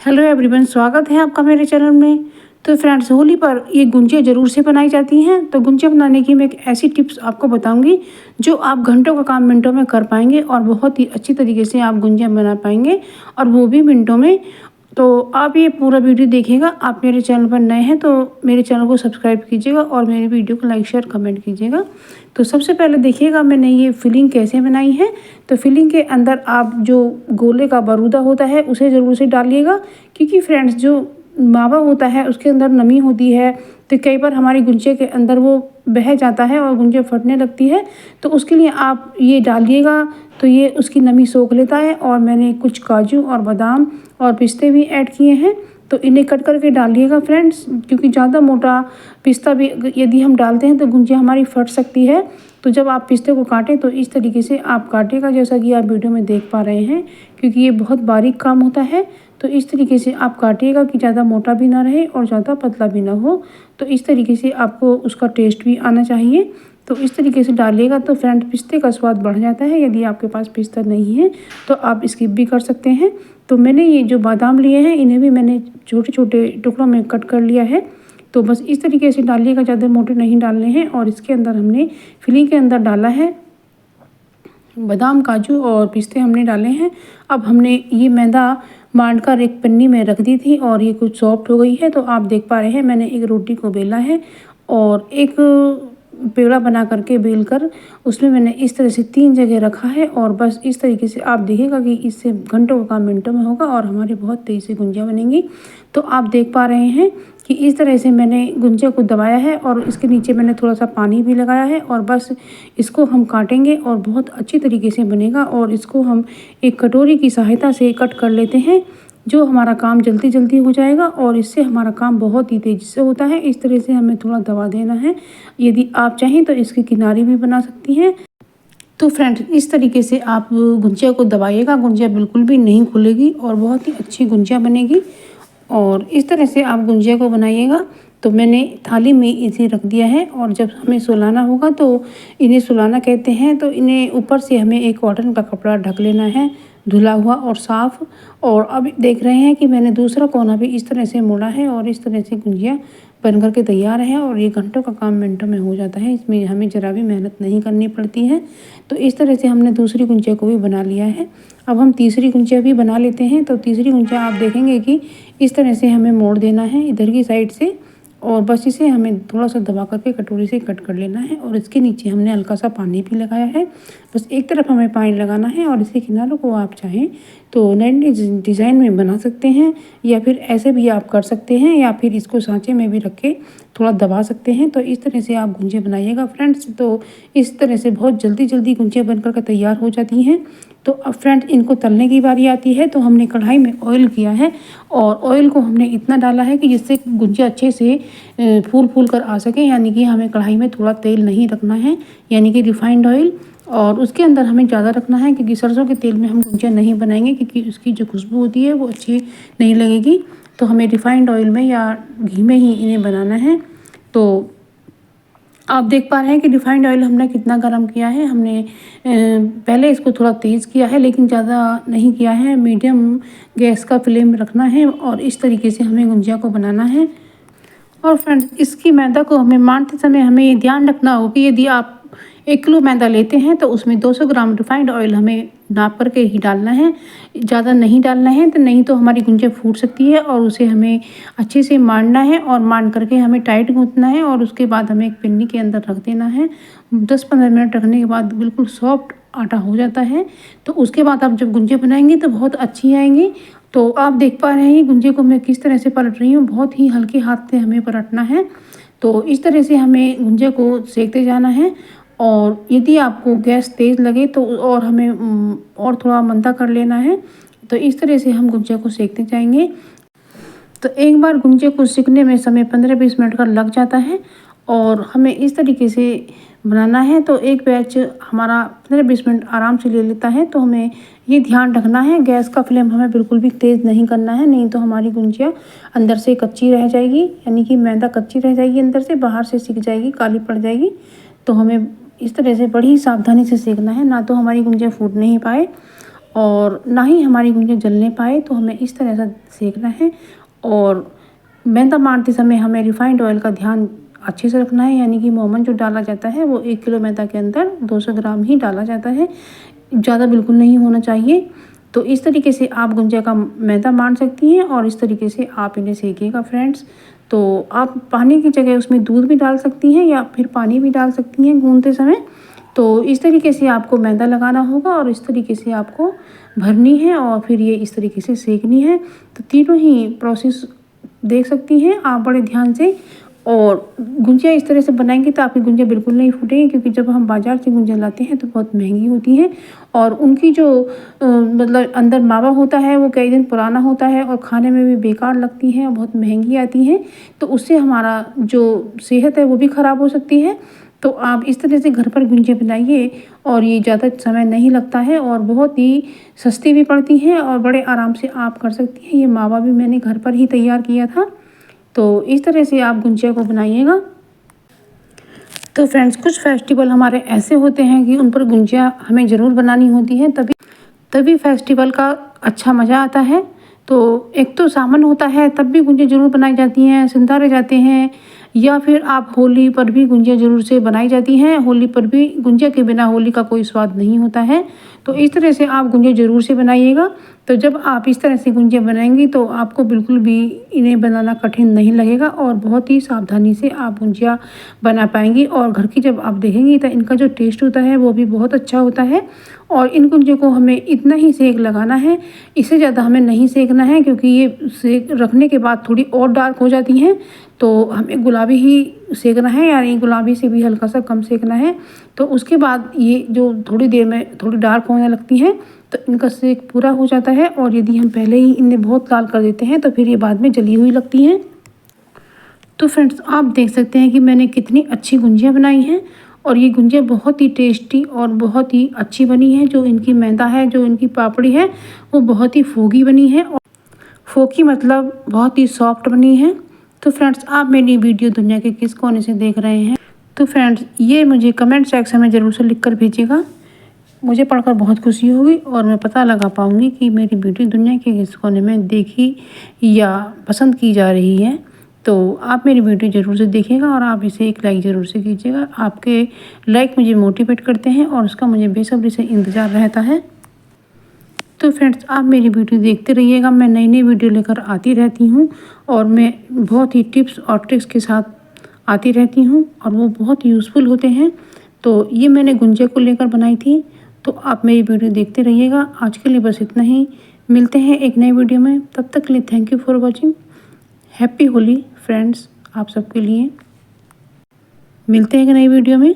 Hello everyone, स्वागत है आपका मेरे चैनल में। तो फ्रेंड्स, होली पर ये गुंजिया ज़रूर से बनाई जाती हैं। तो गुंजिया बनाने की मैं एक ऐसी टिप्स आपको बताऊंगी जो आप घंटों का काम मिनटों में कर पाएंगे और बहुत ही अच्छी तरीके से आप गुंजिया बना पाएंगे, और वो भी मिनटों में। तो आप ये पूरा वीडियो देखिएगा। आप मेरे चैनल पर नए हैं तो मेरे चैनल को सब्सक्राइब कीजिएगा और मेरे वीडियो को लाइक शेयर कमेंट कीजिएगा। तो सबसे पहले देखिएगा मैंने ये फिलिंग कैसे बनाई है। तो फिलिंग के अंदर आप जो गोले का बारूदा होता है उसे ज़रूर से डालिएगा, क्योंकि फ्रेंड्स जो मावा होता है उसके अंदर नमी होती है। तो कई बार हमारी गुंजिया के अंदर वो बह जाता है और गुंजिया फटने लगती है। तो उसके लिए आप ये डालिएगा तो ये उसकी नमी सोख लेता है। और मैंने कुछ काजू और बादाम और पिस्ते भी ऐड किए हैं, तो इन्हें कट करके डालिएगा फ्रेंड्स, क्योंकि ज़्यादा मोटा पिस्ता भी यदि हम डालते हैं तो गुंजिया हमारी फट सकती है। तो जब आप पिस्ते को काटें तो इस तरीके से आप काटेगा, जैसा कि आप वीडियो में देख पा रहे हैं, क्योंकि ये बहुत बारीक काम होता है। तो इस तरीके से आप काटिएगा कि ज़्यादा मोटा भी ना रहे और ज़्यादा पतला भी ना हो। तो इस तरीके से आपको उसका टेस्ट भी आना चाहिए। तो इस तरीके से डालिएगा तो फ्रेंड पिस्ते का स्वाद बढ़ जाता है। यदि आपके पास पिस्ता नहीं है तो आप स्किप भी कर सकते हैं। तो मैंने ये जो बादाम लिए हैं इन्हें भी मैंने छोटे छोटे टुकड़ों में कट कर लिया है। तो बस इस तरीके से डालिएगा, ज़्यादा मोटे नहीं डालने हैं। और इसके अंदर हमने फिलिंग के अंदर डाला है बादाम, काजू और पिस्ते हमने डाले हैं। अब हमने ये मैदा बांध कर एक पन्नी में रख दी थी और ये कुछ सॉफ्ट हो गई है। तो आप देख पा रहे हैं मैंने एक रोटी को बेला है और एक पेड़ा बना करके बेल कर उसमें मैंने इस तरह से 3 जगह रखा है। और बस इस तरीके से आप देखिएगा कि इससे घंटों का काम मिनटों में होगा और हमारी बहुत तेज़ी से गुंजिया बनेंगी। तो आप देख पा रहे हैं कि इस तरह से मैंने गुंजिया को दबाया है और इसके नीचे मैंने थोड़ा सा पानी भी लगाया है। और बस इसको हम काटेंगे और बहुत अच्छी तरीके से बनेगा। और इसको हम एक कटोरी की सहायता से कट कर लेते हैं, जो हमारा काम जल्दी जल्दी हो जाएगा और इससे हमारा काम बहुत ही तेज़ी से होता है। इस तरह से हमें थोड़ा दबा देना है। यदि आप चाहें तो इसकी किनारी भी बना सकती हैं। तो फ्रेंड्स, इस तरीके से आप गुंजिया को दबाइएगा, गुंजिया बिल्कुल भी नहीं खुलेगी और बहुत ही अच्छी गुंजिया बनेगी। और इस तरह से आप गुंजिया को बनाइएगा। तो मैंने थाली में इसे रख दिया है और जब हमें सुलाना होगा तो इन्हें सुलाना कहते हैं। तो इन्हें ऊपर से हमें एक कॉटन का कपड़ा ढक लेना है, धुला हुआ और साफ़। और अब देख रहे हैं कि मैंने दूसरा कोना भी इस तरह से मोड़ा है और इस तरह से गुंजिया बन करके तैयार है। और ये घंटों का काम मिनटों में हो जाता है, इसमें हमें ज़रा भी मेहनत नहीं करनी पड़ती है। तो इस तरह से हमने दूसरी गुंजिया को भी बना लिया है। अब हम तीसरी गुंजिया भी बना लेते हैं। तो तीसरी गुंजिया आप देखेंगे कि इस तरह से हमें मोड़ देना है इधर की साइड से, और बस इसे हमें थोड़ा सा दबा करके कटोरी से कट कर लेना है। और इसके नीचे हमने हल्का सा पानी भी लगाया है। बस एक तरफ हमें पानी लगाना है और इसके किनारों को आप चाहें तो नए डिज़ाइन में बना सकते हैं, या फिर ऐसे भी आप कर सकते हैं, या फिर इसको सांचे में भी रख के थोड़ा दबा सकते हैं। तो इस तरह से आप गुंजिया बनाइएगा फ्रेंड्स। तो इस तरह से बहुत जल्दी जल्दी गुंजिया बनकर के तैयार हो जाती हैं। तो अब फ्रेंड्स, इनको तलने की बारी आती है। तो हमने कढ़ाई में ऑयल किया है और ऑयल को हमने इतना डाला है कि जिससे गुंजिया अच्छे से फूल फूल कर आ सके। यानी कि हमें कढ़ाई में थोड़ा तेल नहीं रखना है, यानी कि रिफाइंड ऑयल। और उसके अंदर हमें ज़्यादा रखना है, क्योंकि सरसों के तेल में हम गुंजिया नहीं बनाएंगे, क्योंकि उसकी जो खुशबू होती है वो अच्छी नहीं लगेगी। तो हमें रिफाइंड ऑयल में या घी में ही इन्हें बनाना है। तो आप देख पा रहे हैं कि रिफाइंड ऑयल हमने कितना गर्म किया है। हमने पहले इसको थोड़ा तेज़ किया है, लेकिन ज़्यादा नहीं किया है। मीडियम गैस का फ्लेम रखना है और इस तरीके से हमें गुंजिया को बनाना है। और फ्रेंड्स, इसकी मैदा को हमें मानते समय हमें ये ध्यान रखना होगा कि यदि आप 1 किलो मैदा लेते हैं तो उसमें 200 ग्राम रिफाइंड ऑयल हमें नाप करके ही डालना है, ज़्यादा नहीं डालना है। तो नहीं तो हमारी गुंजिया फूट सकती है। और उसे हमें अच्छे से मारना है और मान करके हमें टाइट गूँथना है। और उसके बाद हमें एक पिन्नी के अंदर रख देना है। 10-15 मिनट रखने के बाद बिल्कुल सॉफ्ट आटा हो जाता है। तो उसके बाद आप जब गुंजिया बनाएंगे तो बहुत अच्छी आएंगी। तो आप देख पा रहे हैं गुंजिया को मैं किस तरह से पलट रही हूँ, बहुत ही हल्के हाथ से हमें पलटना है। तो इस तरह से हमें गुंजिया को सेकते जाना है। और यदि आपको गैस तेज़ लगे तो और हमें और थोड़ा मंदा कर लेना है। तो इस तरह से हम गुंजिया को सेकते जाएंगे। तो एक बार गुंजिया को सीखने में समय 15-20 मिनट का लग जाता है और हमें इस तरीके से बनाना है। तो एक बैच हमारा 15-20 मिनट आराम से ले लेता है। तो हमें ये ध्यान रखना है, गैस का फ्लेम हमें बिल्कुल भी तेज़ नहीं करना है, नहीं तो हमारी गुंजिया अंदर से कच्ची रह जाएगी। यानी कि मैदा कच्ची रह जाएगी, अंदर से बाहर से सिक जाएगी, काली पड़ जाएगी। तो हमें इस तरह से बड़ी सावधानी से सेकना है, ना तो हमारी गुंजिया फूट नहीं पाए। और ना ही हमारी गुंजिया जलने पाए। तो हमें इस तरह से सेकना है। और मैदा मारते समय हमें रिफाइंड ऑयल का ध्यान अच्छे से रखना है, यानी कि मोमन जो डाला जाता है वो 1 किलो मैदा के अंदर 200 ग्राम ही डाला जाता है, ज़्यादा बिल्कुल नहीं होना चाहिए। तो इस तरीके से आप गुंजिया का मैदा मान सकती हैं और इस तरीके से आप इन्हें सेकिएगा फ्रेंड्स। तो आप पानी की जगह उसमें दूध भी डाल सकती हैं या फिर पानी भी डाल सकती हैं गूंदते समय। तो इस तरीके से आपको मैदा लगाना होगा और इस तरीके से आपको भरनी है और फिर ये इस तरीके से सेकनी है। तो तीनों ही प्रोसेस देख सकती हैं आप बड़े ध्यान से। और गुंजिया इस तरह से बनाएंगे तो आपकी गुंजिया बिल्कुल नहीं फूटेगी, क्योंकि जब हम बाज़ार से गुंजिया लाते हैं तो बहुत महंगी होती हैं और उनकी जो मतलब अंदर मावा होता है वो कई दिन पुराना होता है और खाने में भी बेकार लगती हैं और बहुत महंगी आती हैं। तो उससे हमारा जो सेहत है वो भी ख़राब हो सकती है। तो आप इस तरह से घर पर गुंजिया बनाइए और ये ज़्यादा समय नहीं लगता है और बहुत ही सस्ती भी पड़ती हैं और बड़े आराम से आप कर सकती हैं। ये मावा भी मैंने घर पर ही तैयार किया था। तो इस तरह से आप गुंजिया को बनाइएगा। तो फ्रेंड्स, कुछ फेस्टिवल हमारे ऐसे होते हैं कि उन पर गुंजिया हमें ज़रूर बनानी होती है, तभी फेस्टिवल का अच्छा मज़ा आता है। तो एक तो सावन होता है तब भी गुंजिया ज़रूर बनाई जाती हैं, सिंधारे जाते हैं, या फिर आप होली पर भी गुंजिया ज़रूर से बनाई जाती हैं। होली पर भी गुंजिया के बिना होली का कोई स्वाद नहीं होता है। तो इस तरह से आप गुंजिया ज़रूर से बनाइएगा। तो जब आप इस तरह से गुंजिया बनाएंगी तो आपको बिल्कुल भी इन्हें बनाना कठिन नहीं लगेगा और बहुत ही सावधानी से आप गुंजिया बना पाएंगी। और घर की जब आप देखेंगी तो इनका जो टेस्ट होता है वो भी बहुत अच्छा होता है। और इन गुंजिया को हमें इतना ही सेक लगाना है, इससे ज़्यादा हमें नहीं सेकना है, क्योंकि ये सेक रखने के बाद थोड़ी और डार्क हो जाती हैं। तो हमें गुलाबी ही सेकना है, यानी गुलाबी से भी हल्का सा कम सेकना है। तो उसके बाद ये जो थोड़ी देर में थोड़ी डार्क होने लगती हैं तो इनका सेक पूरा हो जाता है। और यदि हम पहले ही इन्हें बहुत लाल कर देते हैं तो फिर ये बाद में जली हुई लगती हैं। तो फ्रेंड्स, आप देख सकते हैं कि मैंने कितनी अच्छी गुंजिया बनाई हैं और ये गुंजिया बहुत ही टेस्टी और बहुत ही अच्छी बनी है। जो इनकी मैदा है, जो इनकी पापड़ी है, वो बहुत ही फोगी बनी है। और फोकी मतलब बहुत ही सॉफ्ट बनी है। तो फ्रेंड्स, आप मेरी वीडियो दुनिया के किस कोने से देख रहे हैं? तो फ्रेंड्स, ये मुझे कमेंट सेक्शन में ज़रूर से लिख कर भेजिएगा। मुझे पढ़कर बहुत खुशी होगी और मैं पता लगा पाऊँगी कि मेरी वीडियो दुनिया के किस कोने में देखी या पसंद की जा रही है। तो आप मेरी वीडियो ज़रूर से देखिएगा और आप इसे एक लाइक ज़रूर से कीजिएगा। आपके लाइक मुझे मोटिवेट करते हैं और उसका मुझे बेसब्री से इंतज़ार रहता है। तो फ्रेंड्स, आप मेरी वीडियो देखते रहिएगा। मैं नई नई वीडियो लेकर आती रहती हूँ और मैं बहुत ही टिप्स और ट्रिक्स के साथ आती रहती हूँ और वो बहुत यूज़फुल होते हैं। तो ये मैंने गुंजिया को लेकर बनाई थी। तो आप मेरी वीडियो देखते रहिएगा। आज के लिए बस इतना ही। मिलते हैं एक नई वीडियो में। तब तक के लिए thank you for watching. Happy Holi friends, आप सबके लिए। मिलते हैं एक नई वीडियो में।